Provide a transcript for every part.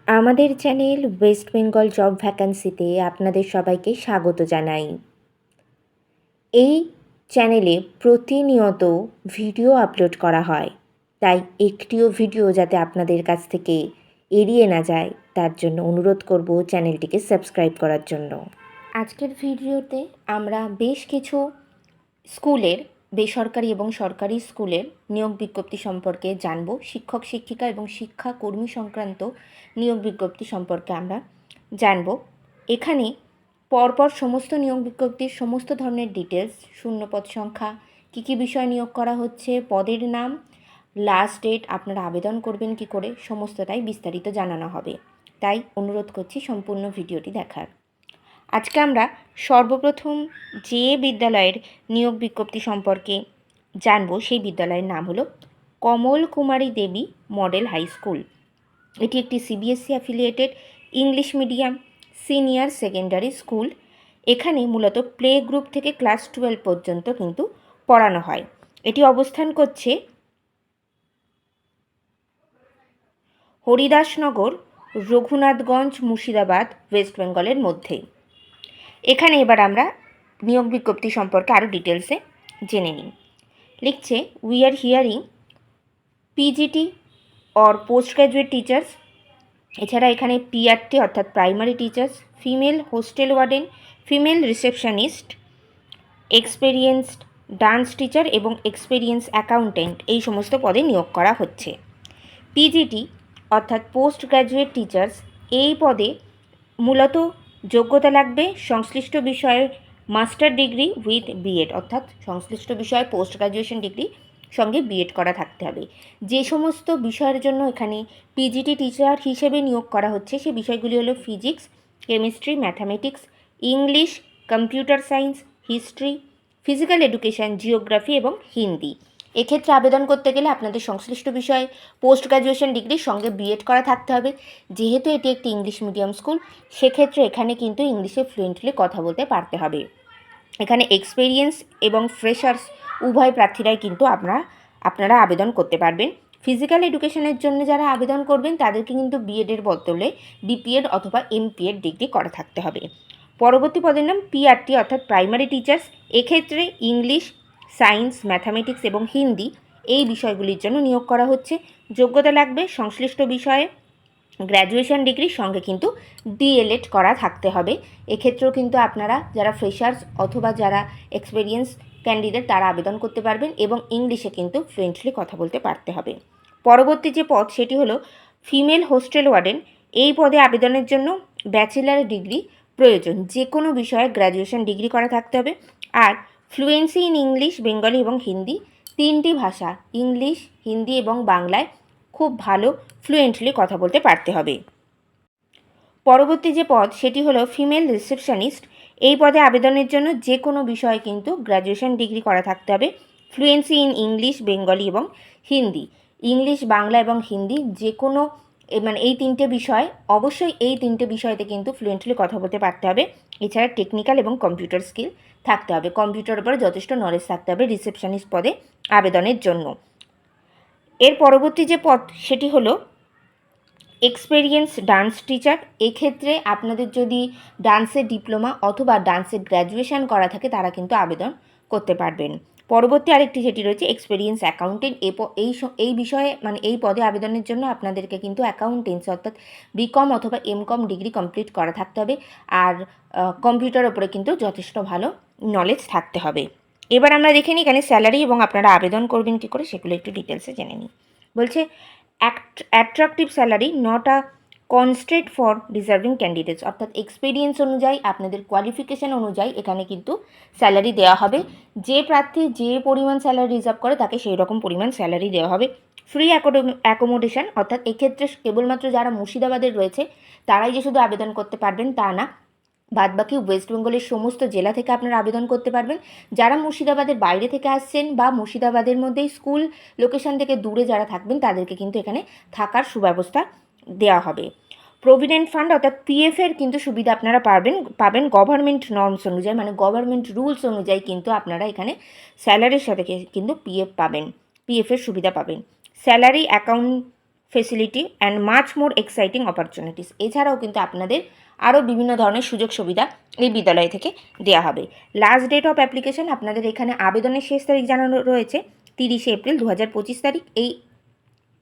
আমাদের channel West Bengal job ভ্যাকান্সিতে আপনাদের সবাইকে স্বাগত জানাই। এই চ্যানেলে প্রতিনিয়ত ভিডিও আপলোড করা হয়, তাই একটিও ভিডিও যাতে আপনাদের কাছ থেকে এড়িয়ে না যায় তার জন্য অনুরোধ করব চ্যানেলটিকে সাবস্ক্রাইব করার জন্য। আজকের ভিডিওতে আমরা বেশ কিছু স্কুলের, বেসরকারি এবং সরকারি স্কুলের নিয়োগ বিজ্ঞপ্তি সম্পর্কে জানব। শিক্ষক শিক্ষিকা এবং শিক্ষাকর্মী সংক্রান্ত নিয়োগ বিজ্ঞপ্তি সম্পর্কে আমরা জানব। এখানে পরপর সমস্ত নিয়োগ বিজ্ঞপ্তির সমস্ত ধরনের ডিটেলস, শূন্যপদ সংখ্যা, কী কী বিষয় নিয়োগ করা হচ্ছে, পদের নাম, লাস্ট ডেট, আপনারা আবেদন করবেন কী করে, সমস্তটাই বিস্তারিত জানানো হবে। তাই অনুরোধ করছি সম্পূর্ণ ভিডিওটি দেখার। আজকে আমরা সর্বপ্রথম যে বিদ্যালয়ের নিয়োগ বিজ্ঞপ্তি সম্পর্কে জানব সেই বিদ্যালয়ের নাম হলো কমল কুমারী দেবী মডেল হাই স্কুল। এটি একটি CBSE affiliated English medium senior secondary school. এখানে মূলত প্লে গ্রুপ থেকে ক্লাস 12 পর্যন্ত কিন্তু পড়ানো হয়। এটি অবস্থান করছে হরিদাসনগর, রঘুনাথগঞ্জ, মুর্শিদাবাদ, ওয়েস্ট বেঙ্গলের মধ্যে। এখানে এবার আমরা নিয়োগ বিজ্ঞপ্তি সম্পর্কে আরও ডিটেলসে জেনে নিই। লিখছে, we are hearing PGT or post graduate teachers. এছাড়া এখানে পিআরটি অর্থাৎ primary teachers, female hostel warden, female receptionist, experienced dance teacher এবং এক্সপেরিয়েন্স অ্যাকাউন্টেন্ট, এই সমস্ত পদে নিয়োগ করা হচ্ছে। পিজিটি অর্থাৎ পোস্ট গ্র্যাজুয়েট টিচার্স, এই পদে মূলত যোগ্যতা লাগবে সংশ্লিষ্ট বিষয়ে মাস্টার ডিগ্রি উইথ বিএড, অর্থাৎ সংশ্লিষ্ট বিষয়ে পোস্ট গ্র্যাজুয়েশন ডিগ্রি সঙ্গে বিএড করা থাকতে হবে। যে সমস্ত বিষয়ের জন্য এখানে পিজিটি টিচার হিসেবে নিয়োগ করা হচ্ছে সে বিষয়গুলি হলো physics, chemistry, mathematics, English, computer science, history, physical education, geography এবং হিন্দি। এক্ষেত্রে আবেদন করতে গেলে আপনাদের সংশ্লিষ্ট বিষয়ে পোস্ট গ্র্যাজুয়েশন ডিগ্রির সঙ্গে বিএড করা থাকতে হবে। যেহেতু এটি একটি ইংলিশ মিডিয়াম স্কুল, সেক্ষেত্রে এখানে কিন্তু ইংলিশে ফ্লুয়েন্টলি কথা বলতে পারতে হবে। এখানে এক্সপেরিয়েন্স এবং ফ্রেশার্স উভয় প্রার্থীরাই কিন্তু আপনারা আবেদন করতে পারবেন। ফিজিক্যাল এডুকেশনের জন্য যারা আবেদন করবেন তাদেরকে কিন্তু বিএডের বদলে বিপিএড অথবা এমপিএড ডিগ্রি করা থাকতে হবে। পরবর্তী পদের নাম পিআরটি অর্থাৎ প্রাইমারি টিচার্স। এক্ষেত্রে ইংলিশ, সায়েন্স, ম্যাথামেটিক্স এবং হিন্দি এই বিষয়গুলির জন্য নিয়োগ করা হচ্ছে। যোগ্যতা লাগবে সংশ্লিষ্ট বিষয়ে গ্র্যাজুয়েশন ডিগ্রির সঙ্গে কিন্তু ডিএলএড করা থাকতে হবে। এক্ষেত্রেও কিন্তু আপনারা যারা ফ্রেশার্স অথবা যারা এক্সপেরিয়েন্স ক্যান্ডিডেট তারা আবেদন করতে পারবেন এবং ইংলিশে কিন্তু ফ্লুয়েন্টলি কথা বলতে পারতে হবে। পরবর্তী যে পদ সেটি হলো ফিমেল হোস্টেল ওয়ার্ডেন। এই পদে আবেদনের জন্য ব্যাচেলার ডিগ্রি প্রয়োজন, যে কোনো বিষয়ে গ্র্যাজুয়েশন ডিগ্রি করা থাকতে হবে। আর ফ্লুয়েন্সি ইন ইংলিশ, বেঙ্গলি এবং হিন্দি, তিনটি ভাষা ইংলিশ, হিন্দি এবং বাংলায় খুব ভালো ফ্লুয়েন্টলি কথা বলতে পারতে হবে। পরবর্তী যে পদ সেটি হলো ফিমেল রিসেপশনিস্ট। এই পদে আবেদনের জন্য যে কোনো বিষয়ে কিন্তু গ্র্যাজুয়েশন ডিগ্রি করা থাকতে হবে। ফ্লুয়েন্সি ইন ইংলিশ, বেঙ্গলি এবং হিন্দি, ইংলিশ, বাংলা এবং হিন্দি যে কোনো এই তিনটে বিষয়, অবশ্যই এই তিনটে বিষয়তে কিন্তু ফ্লুয়েন্টলি কথা বলতে পারতে হবে। এছাড়া টেকনিক্যাল এবং কম্পিউটার স্কিল থাকতে হবে, কম্পিউটারের উপরে যথেষ্ট নলেজ থাকতে হবে রিসেপশনিস্ট পদে আবেদনের জন্য। এর পরবর্তী যে পদ সেটি হলো এক্সপেরিয়েন্স ডান্স টিচার। এক্ষেত্রে আপনাদের যদি ডান্সের ডিপ্লোমা অথবা ডান্সের গ্র্যাজুয়েশন করা থাকে তারা কিন্তু আবেদন করতে পারবেন। পরবর্তী আরেকটি যেটি রয়েছে এক্সপেরিয়েন্স অ্যাকাউন্টেন্ট। এই বিষয়ে এই পদে আবেদনের জন্য আপনাদেরকে কিন্তু অ্যাকাউন্টেন্সি অর্থাৎ বিকম অথবা এমকম ডিগ্রি কমপ্লিট করা থাকতে হবে। আর কম্পিউটার ওপরে কিন্তু যথেষ্ট ভালো নলেজ থাকতে হবে। এবার আমরা দেখে নিই এখানে স্যালারি এবং আপনারা আবেদন করবেন কী করে সেগুলো একটু ডিটেলসে জেনে নিই। বলছে attractive salary not a constraint for deserving candidates, অর্থাৎ এক্সপিরিয়েন্স অনুযায়ী আপনাদের কোয়ালিফিকেশান অনুযায়ী এখানে কিন্তু স্যালারি দেওয়া হবে। যে প্রার্থী যে পরিমাণ স্যালারি রিজার্ভ করে তাকে সেই রকম পরিমাণ স্যালারি দেওয়া হবে। ফ্রি অ্যাকোমোডেশন, অর্থাৎ এক্ষেত্রে কেবলমাত্র যারা মুর্শিদাবাদের রয়েছে তারাই যে শুধু আবেদন করতে পারবেন তা না, বাদবাকি ওয়েস্ট বেঙ্গলের সমস্ত জেলা থেকে আপনারা আবেদন করতে পারবেন। যারা মুর্শিদাবাদের বাইরে থেকে আসছেন বা মুর্শিদাবাদের মধ্যেই স্কুল লোকেশন থেকে দূরে যারা থাকবেন তাদেরকে কিন্তু এখানে থাকার সুব্যবস্থা দেওয়া হবে। প্রভিডেন্ট ফান্ড অর্থাৎ পিএফের কিন্তু সুবিধা আপনারা পাবেন গভর্নমেন্ট নর্মস অনুযায়ী, গভর্নমেন্ট রুলস অনুযায়ী কিন্তু আপনারা এখানে স্যালারির সাথে কিন্তু পিএফের সুবিধা পাবেন। Salary account facility and much more exciting opportunities. এছাড়াও কিন্তু আপনাদের আরও বিভিন্ন ধরনের সুযোগ সুবিধা এই বিদ্যালয় থেকে দেওয়া হবে। লাস্ট ডেট অফ অ্যাপ্লিকেশন, আপনাদের এখানে আবেদনের শেষ তারিখ জানানো রয়েছে 30শে এপ্রিল 2025 তারিখ। এই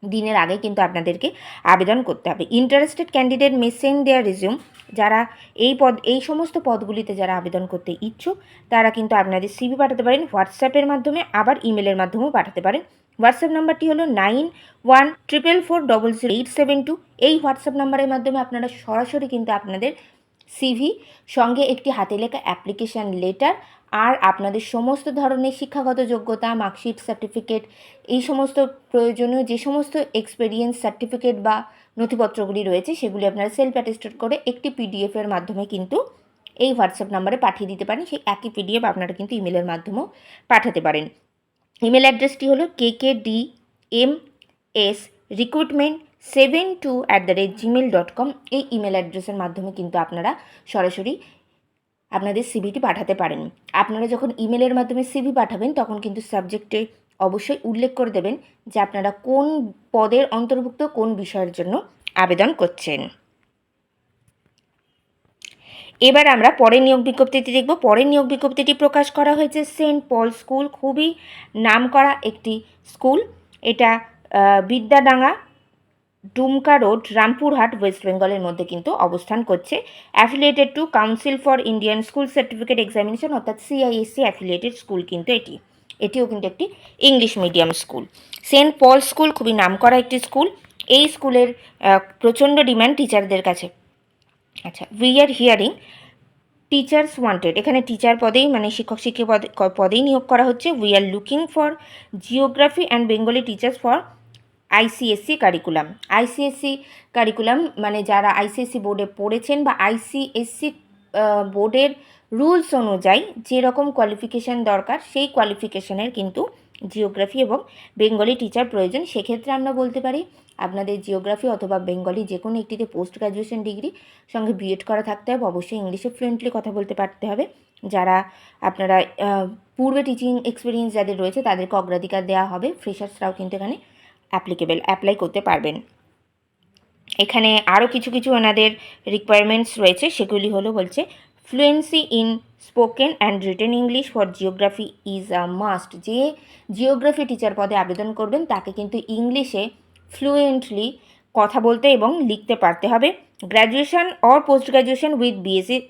দিনের আগে কিন্তু আপনাদেরকে আবেদন করতে হবে। ইন্টারেস্টেড ক্যান্ডিডেট মে সেন্ড দেয়ার রিজিউম। যারা এই সমস্ত পদগুলিতে যারা আবেদন করতে ইচ্ছুক তারা কিন্তু আপনাদের সিভি পাঠাতে পারেন হোয়াটসঅ্যাপের মাধ্যমে, আবার ইমেলের মাধ্যমেও পাঠাতে পারেন। হোয়াটসঅ্যাপ নাম্বারটি হলো 9144400872। এই হোয়াটসঅ্যাপ নাম্বারের মাধ্যমে আপনারা সরাসরি কিন্তু আপনাদের সিভি সঙ্গে একটি হাতে লেখা অ্যাপ্লিকেশান লেটার আর আপনাদের সমস্ত ধরনের শিক্ষাগত যোগ্যতা, মার্কশিট, সার্টিফিকেট, এই সমস্ত প্রয়োজনীয় যে সমস্ত এক্সপেরিয়েন্স সার্টিফিকেট বা নথিপত্রগুলি রয়েছে সেগুলি আপনারা সেলফ অ্যাটেস্টেড করে একটি পিডিএফের মাধ্যমে কিন্তু এই হোয়াটসঅ্যাপ নাম্বারে পাঠিয়ে দিতে পারেন। সেই একই পিডিএফ আপনারা কিন্তু ইমেলের মাধ্যমেও পাঠাতে পারেন। ইমেল অ্যাড্রেসটি হলো kkdmsrecruitment72@gmail.com। এই ইমেল অ্যাড্রেসের মাধ্যমে কিন্তু আপনারা সরাসরি আপনাদের সিভিটি পাঠাতে পারেন। আপনারা যখন ইমেলের মাধ্যমে সিভি পাঠাবেন তখন কিন্তু সাবজেক্টে অবশ্যই উল্লেখ করে দেবেন যে আপনারা কোন পদের অন্তর্ভুক্ত কোন বিষয়ের জন্য আবেদন করছেন। এবার আমরা পরের নিয়োগ বিজ্ঞপ্তিটি দেখব। পরের নিয়োগ বিজ্ঞপ্তিটি প্রকাশ করা হয়েছে সেন্ট পল স্কুল, খুবই নামকরা একটি স্কুল। এটা বিদ্যাডাঙ্গা, ডুমকা রোড, রামপুরহাট, ওয়েস্ট বেঙ্গলের মধ্যে কিন্তু অবস্থান করছে। Affiliated to council for Indian school certificate examination, অর্থাৎ সিআইএসসি অ্যাফিলিয়েটেড স্কুল কিন্তু এটিও কিন্তু একটি ইংলিশ মিডিয়াম স্কুল। সেন্ট পল স্কুল খুবই নামকরা একটি স্কুল। এই স্কুলের প্রচণ্ড ডিমান্ড টিচারদের কাছে। আচ্ছা, we are hearing teachers wanted, এখানে টিচার পদেই মানে শিক্ষক পদেই নিয়োগ করা হচ্ছে। We are looking for geography and Bengali teachers for ICSE curriculum. ICSE curriculum মানে যারা আইসিএসসি বোর্ডে পড়েছেন বা আইসিএসসি বোর্ডের রুলস অনুযায়ী যেরকম কোয়ালিফিকেশান দরকার সেই কোয়ালিফিকেশানের কিন্তু জিওগ্রাফি এবং বেঙ্গলি টিচার প্রয়োজন। সেক্ষেত্রে আমরা বলতে পারি আপনাদের জিওগ্রাফি অথবা বেঙ্গলি যে কোনো একটিতে পোস্ট গ্র্যাজুয়েশন ডিগ্রি সঙ্গে বিএড করা থাকতে হবে। অবশ্যই ইংলিশে ফ্লুয়েন্টলি কথা বলতে পারতে হবে। যারা আপনারা পূর্বে টিচিং এক্সপিরিয়েন্স যাদের রয়েছে তাদেরকে অগ্রাধিকার দেওয়া হবে। ফ্রেশার্সরাও কিন্তু এখানে অ্যাপ্লাই করতে পারবেন। এখানে আরও কিছু ওনাদের রিকোয়ারমেন্টস রয়েছে, সেগুলি হলো বলছে fluency in spoken and written English for geography is a must. যে জিওগ্রাফি টিচার পদে আবেদন করবেন তাকে কিন্তু ইংলিশে ফ্লুয়েন্টলি কথা বলতে এবং লিখতে পারতে হবে। Graduation or post graduation with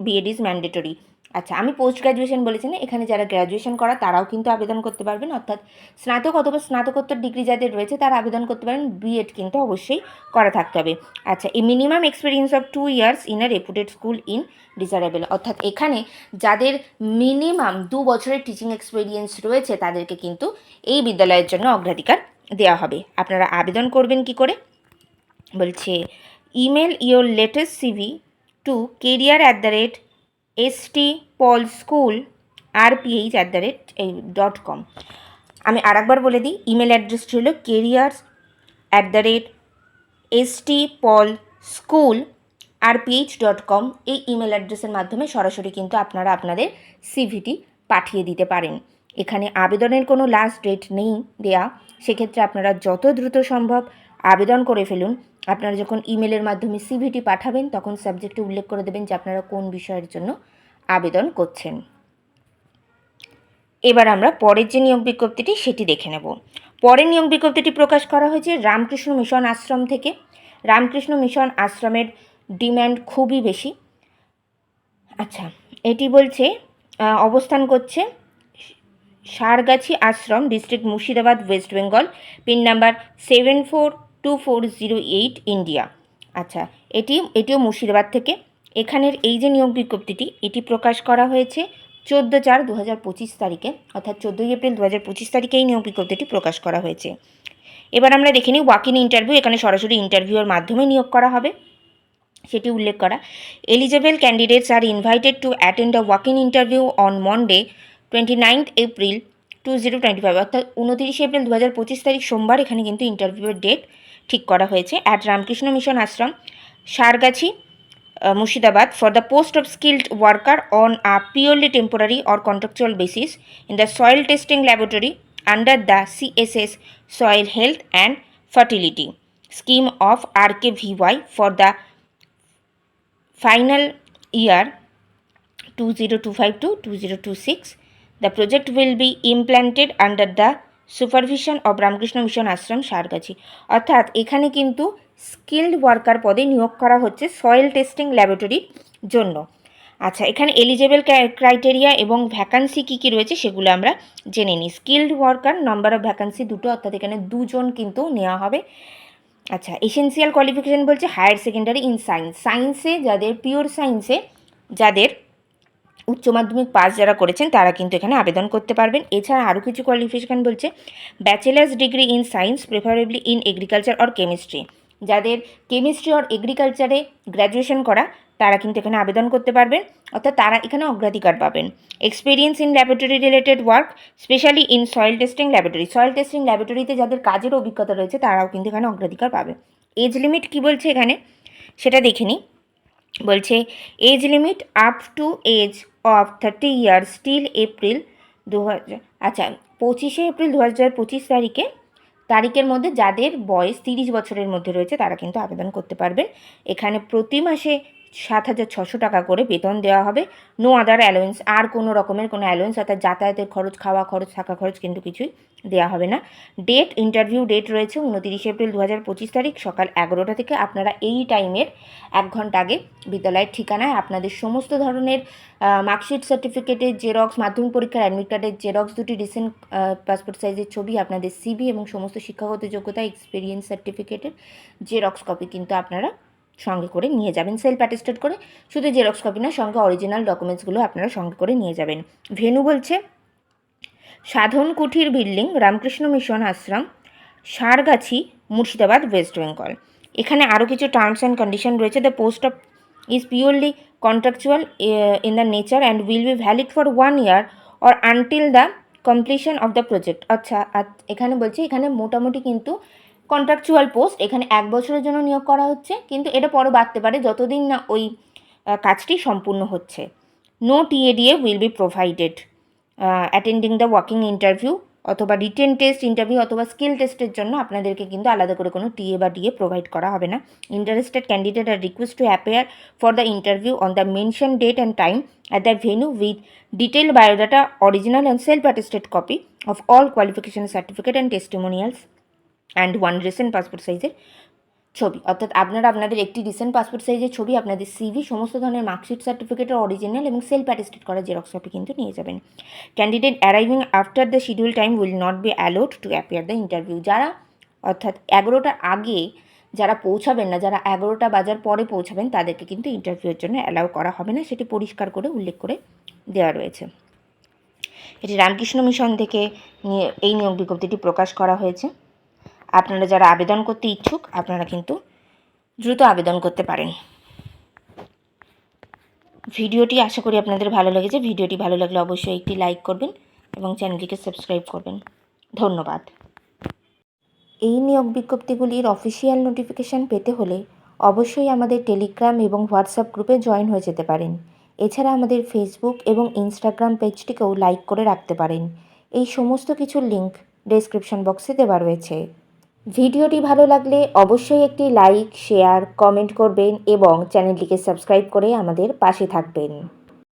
B Ed is mandatory. আচ্ছা, আমি পোস্ট গ্র্যাজুয়েশন বলেছি না, এখানে যারা গ্র্যাজুয়েশন করা তারাও কিন্তু আবেদন করতে পারবেন, অর্থাৎ স্নাতক অথবা স্নাতকোত্তর ডিগ্রি যাদের রয়েছে তারা আবেদন করতে পারেন। বিএড কিন্তু অবশ্যই করা থাকতে হবে। আচ্ছা, এই minimum experience of 2 years in a রেপুটেড school in desirable, অর্থাৎ এখানে যাদের মিনিমাম 2 বছরের টিচিং এক্সপিরিয়েন্স রয়েছে তাদেরকে কিন্তু এই বিদ্যালয়ের জন্য অগ্রাধিকার দেওয়া হবে। আপনারা আবেদন করবেন কি করে বলছে, email your latest CV to career@stpolschool.rph@com। আমি আরেকবার বলে দিই, ইমেল অ্যাড্রেসটি হলো careers@stpolschool.rph.com। এই ইমেল অ্যাড্রেসের মাধ্যমে সরাসরি কিন্তু আপনারা আপনাদের সিভিটি পাঠিয়ে দিতে পারেন। এখানে আবেদনের কোনো লাস্ট ডেট নেই দেয়া, সেক্ষেত্রে আপনারা যত দ্রুত সম্ভব আবেদন করে ফেলুন। আপনারা যখন ইমেলের মাধ্যমে সিভিটি পাঠাবেন তখন সাবজেক্টে উল্লেখ করে দেবেন যে আপনারা কোন বিষয়ের জন্য আবেদন করছেন। এবার আমরা পরের যে নিয়োগ বিজ্ঞপ্তিটি সেটি দেখে নেব। পরের নিয়োগ বিজ্ঞপ্তিটি প্রকাশ করা হয়েছে রামকৃষ্ণ মিশন আশ্রম থেকে। রামকৃষ্ণ মিশন আশ্রমের ডিম্যান্ড খুবই বেশি। আচ্ছা, এটি বলছে অবস্থান করছে Sargachhi Ashram, district Murshidabad, west Bengal, pin number 742408, India. আচ্ছা, এটিও মুর্শিদাবাদ থেকে। এখানের এই যে নিয়োগ বিজ্ঞপ্তিটি এটি প্রকাশ করা হয়েছে 14/4/2025 তারিখে, অর্থাৎ 14 এপ্রিল 2025 তারিখে এই নিয়োগ বিজ্ঞপ্তিটি প্রকাশ করা হয়েছে। এবার আমরা দেখে নিই ওয়াক ইন ইন্টারভিউ। এখানে সরাসরি ইন্টারভিউয়ের মাধ্যমে নিয়োগ করা হবে সেটি উল্লেখ করা। Eligible candidates are invited to attend a walk in interview on Monday 29th April 2025, অর্থাৎ 29 এপ্রিল 2025 তারিখ সোমবার এখানে কিন্তু ইন্টারভিউয়ের ডেট ঠিক করা হয়েছে। At Ramakrishna mission Ashram, Sargachhi, Murshidabad, for the post of skilled worker on a purely temporary or contractual basis in the soil testing laboratory under the CSS soil health and fertility. scheme of RKVY for the final year 2025 to 2026. The project will be implemented under the supervision of Ramakrishna mission Ashram Sargachhi. অর্থাৎ এখানে কিন্তু skilled worker পদে নিয়োগ করা হচ্ছে soil testing ল্যাবরেটরির জন্য। আচ্ছা, এখানে এলিজেবল ক্রাইটেরিয়া এবং ভ্যাকান্সি কী কী রয়েছে সেগুলো আমরা জেনে নিই। Skilled worker, number of vacancy দুটো, অর্থাৎ এখানে দুজন কিন্তু নেওয়া হবে। আচ্ছা, এসেন্সিয়াল কোয়ালিফিকেশান বলছে হায়ার সেকেন্ডারি ইন সায়েন্স। সায়েন্সে যাদের, পিওর সায়েন্সে যাদের উচ্চ মাধ্যমিক পাস যারা করেছেন তারা কিন্তু এখানে আবেদন করতে পারবেন। এছাড়া আরও কিছু কোয়ালিফিকেশান বলছে bachelors degree in science preferably in agriculture or chemistry. যাদের কেমিস্ট্রি অর এগ্রিকালচারে গ্র্যাজুয়েশন করা তারা কিন্তু এখানে আবেদন করতে পারবেন, অর্থাৎ তারা এখানে অগ্রাধিকার পাবেন। Experience in laboratory related work specially in soil testing laboratory. Soil testing ল্যাবরেটরিতে যাদের কাজের অভিজ্ঞতা রয়েছে তারাও কিন্তু এখানে অগ্রাধিকার পাবে। এজ লিমিট কী বলছে এখানে সেটা দেখে নিই। বলছে age limit up to age of 30 years till April 2000, আচ্ছা 25শে এপ্রিল 2025 তারিখের মধ্যে যাদের বয়স 30 বছরের মধ্যে রয়েছে তারা কিন্তু আবেদন করতে পারবেন। এখানে প্রতি মাসে 7,600 টাকা করে বেতন দেওয়া হবে। নো আদার অ্যালোয়েন্স, আর কোনো রকমের কোনো অ্যালোয়েন্স অর্থাৎ যাতায়াতের খরচ, খাওয়া খরচ, থাকা খরচ কিন্তু কিছুই দেওয়া হবে না। ডেট, ইন্টারভিউ ডেট রয়েছে 29 এপ্রিল 2025 সকাল 11টা থেকে। আপনারা এই টাইমের 1 ঘন্টা আগে বিদ্যালয়ের ঠিকানায় আপনাদের সমস্ত ধরনের মার্কশিট, সার্টিফিকেটের জেরক্স, মাধ্যমিক পরীক্ষার অ্যাডমিট কার্ডের জেরক্স, দুটি রিসেন্ট পাসপোর্ট সাইজের ছবি, আপনাদের সিভি এবং সমস্ত শিক্ষাগত যোগ্যতা, এক্সপিরিয়েন্স সার্টিফিকেটের জেরক্স কপি কিন্তু আপনারা সঙ্গে করে নিয়ে যাবেন। সেলফ অ্যাটেস্টেড করে, শুধু জেরক্স কপি না, সঙ্গে অরিজিনাল ডকুমেন্টসগুলো আপনারা সঙ্গে করে নিয়ে যাবেন। ভেন্যু বলছে সাধন কুঠির building, Ramakrishna mission Ashram, Sargachhi, Murshidabad, west Bengal. এখানে আরও কিছু টার্মস অ্যান্ড কন্ডিশন রয়েছে। The post of is purely contractual in the nature and will be valid for 1 year or until the completion of the project। আচ্ছা, এখানে বলছে এখানে মোটামুটি কিন্তু কন্ট্রাকচুয়াল পোস্ট, এখানে 1 বছরের জন্য নিয়োগ করা হচ্ছে, কিন্তু এটা পরে বাড়তে পারে যতদিন না ওই কাজটি সম্পূর্ণ হচ্ছে। No TADA will be provided attending the working interview অথবা রিটেন টেস্ট, ইন্টারভিউ অথবা স্কিল টেস্টের জন্য আপনাদেরকে কিন্তু আলাদা করে কোনো টিএ বা ডিএ প্রোভাইড করা হবে না। Interested candidate are request to appear for the interview on the mention date and time at the venue with detail biodata, original and self attested copy of all qualification certificate and testimonials and 1 recent passport সাইজের ছবি। অর্থাৎ আপনারা আপনাদের একটি recent passport সাইজের ছবি, আপনাদের CV, সমস্ত ধরনের মার্কশিট, সার্টিফিকেটের অরিজিনাল এবং সেলফ অ্যাটেস্টেড করা জেরক্স কপি কিন্তু নিয়ে যাবেন। Candidate arriving after the schedule time will not be allowed to appear the interview. যারা অর্থাৎ 11টার আগে যারা পৌঁছাবেন না, যারা 11টা বাজার পরে পৌঁছাবেন তাদেরকে কিন্তু ইন্টারভিউয়ের জন্য অ্যালাউ করা হবে না, সেটি পরিষ্কার করে উল্লেখ করে দেওয়া রয়েছে। এটি রামকৃষ্ণ মিশন থেকে এই নিয়োগ বিজ্ঞপ্তিটি প্রকাশ করা হয়েছে। আপনারা যারা আবেদন করতে ইচ্ছুক আপনারা কিন্তু দ্রুত আবেদন করতে পারেন। ভিডিওটি আশা করি আপনাদের ভালো লেগেছে। ভিডিওটি ভালো লাগলে অবশ্যই একটি লাইক করবেন এবং চ্যানেলটিকে সাবস্ক্রাইব করবেন। ধন্যবাদ। এই নিয়োগ বিজ্ঞপ্তিগুলির অফিসিয়াল নোটিফিকেশান পেতে হলে অবশ্যই আমাদের টেলিগ্রাম এবং হোয়াটসঅ্যাপ গ্রুপে জয়েন হয়ে যেতে পারেন। এছাড়া আমাদের ফেসবুক এবং ইনস্টাগ্রাম পেজটিকেও লাইক করে রাখতে পারেন। এই সমস্ত কিছুর লিঙ্ক ডেসক্রিপশন বক্সে দেওয়া রয়েছে। ভিডিওটি ভালো লাগলে অবশ্যই একটি লাইক, শেয়ার, কমেন্ট করবেন এবং চ্যানেলটিকে সাবস্ক্রাইব করে আমাদের পাশে থাকবেন।